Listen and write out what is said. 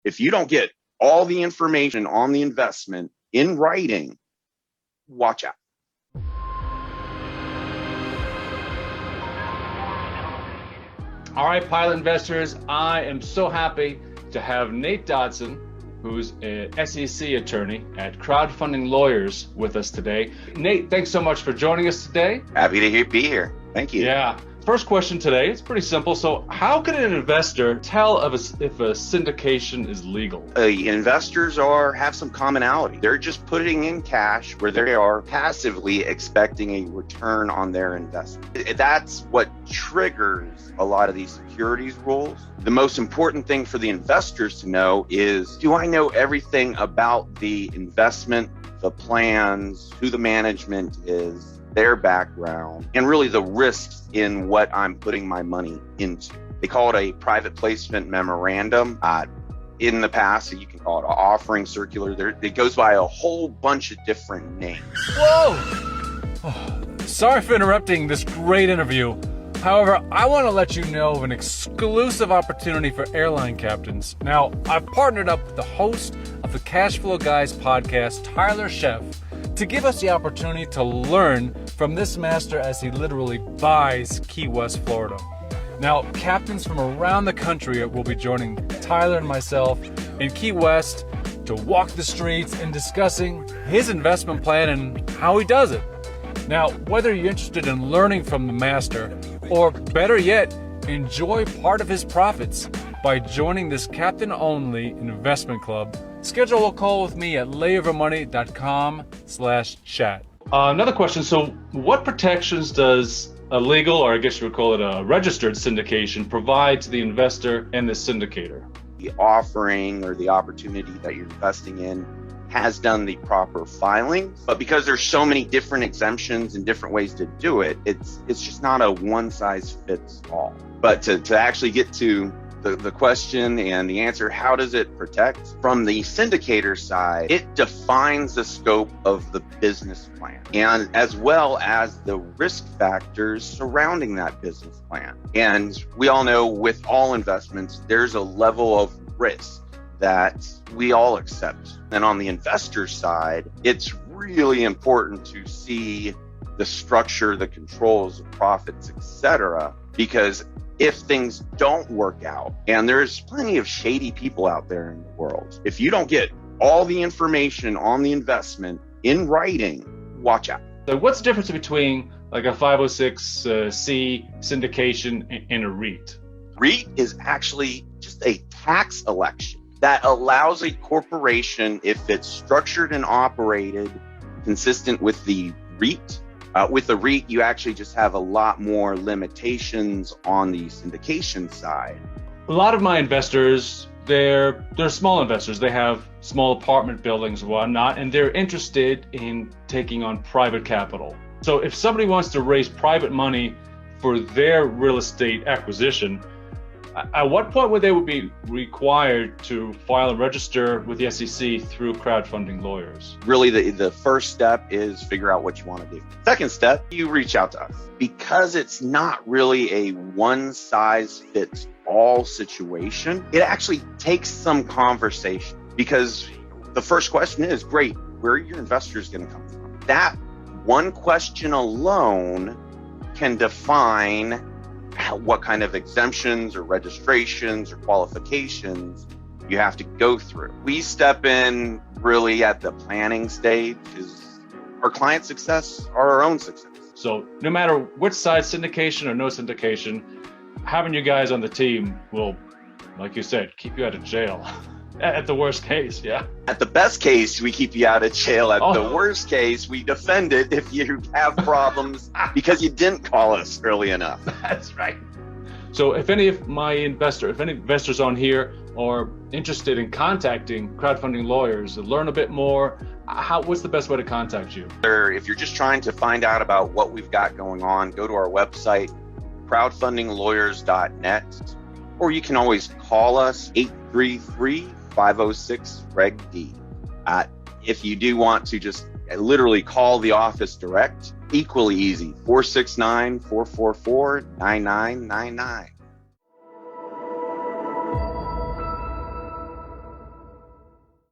If you don't get all the information on the investment in writing, watch out. All right, pilot investors, I am so happy to have Nate Dodson, who's an SEC attorney at Crowdfunding Lawyers, with us today. Nate, thanks so much for joining us today. Happy to be here. Thank you. Yeah. First question today, it's pretty simple. So how can an investor tell if a syndication is legal? Investors have some commonality. They're just putting in cash where they are passively expecting a return on their investment. That's what triggers a lot of these securities rules. The most important thing for the investors to know is, do I know everything about the investment, the plans, who the management is, their background, and really the risks in what I'm putting my money into. They call it a private placement memorandum. In the past, you can call it an offering circular. It goes by a whole bunch of different names. Whoa! Oh, sorry for interrupting this great interview. However, I want to let you know of an exclusive opportunity for airline captains. Now, I've partnered up with the host of the Cash Flow Guys podcast, Tyler Sheff, to give us the opportunity to learn from this master as he literally buys Key West, Florida. Now, captains from around the country will be joining Tyler and myself in Key West to walk the streets and discussing his investment plan and how he does it. Now, whether you're interested in learning from the master, or better yet, enjoy part of his profits by joining this captain-only investment club, schedule a call with me at layovermoney.com/chat. Another question. So what protections does a legal, or I guess you would call it a registered syndication, provide to the investor and the syndicator? The offering or the opportunity that you're investing in has done the proper filing, but because there's so many different exemptions and different ways to do it, it's just not a one size fits all. But to actually get to the question and the answer, how does it protect? From the syndicator side, it defines the scope of the business plan, and as well as the risk factors surrounding that business plan. And we all know with all investments, there's a level of risk that we all accept. And on the investor side, it's really important to see the structure, the controls, the profits, etc. Because if things don't work out, and there's plenty of shady people out there in the world, if you don't get all the information on the investment in writing, watch out. So what's the difference between like a 506c syndication and a REIT? REIT is actually just a tax election that allows a corporation, if it's structured and operated consistent with the REIT. With the REIT, you actually just have a lot more limitations on the syndication side. A lot of my investors, they're small investors. They have small apartment buildings and whatnot, and they're interested in taking on private capital. So if somebody wants to raise private money for their real estate acquisition, at what point would they be required to file and register with the SEC through Crowdfunding Lawyers? Really, the first step is figure out what you want to do. Second step, you reach out to us. Because it's not really a one-size-fits-all situation, it actually takes some conversation. Because the first question is, great, where are your investors going to come from? That one question alone can define what kind of exemptions or registrations or qualifications you have to go through. We step in really at the planning stage. Is our client success or our own success? So no matter which side, syndication or no syndication, having you guys on the team will, like you said, keep you out of jail. At the worst case, yeah. At the best case, we keep you out of jail. At the worst case, we defend it if you have problems because you didn't call us early enough. That's right. So if any investors on here are interested in contacting Crowdfunding Lawyers to learn a bit more, what's the best way to contact you? If you're just trying to find out about what we've got going on, go to our website, crowdfundinglawyers.net, or you can always call us 833-506-REG-D. If you do want to just literally call the office direct, equally easy, 469-444-9999.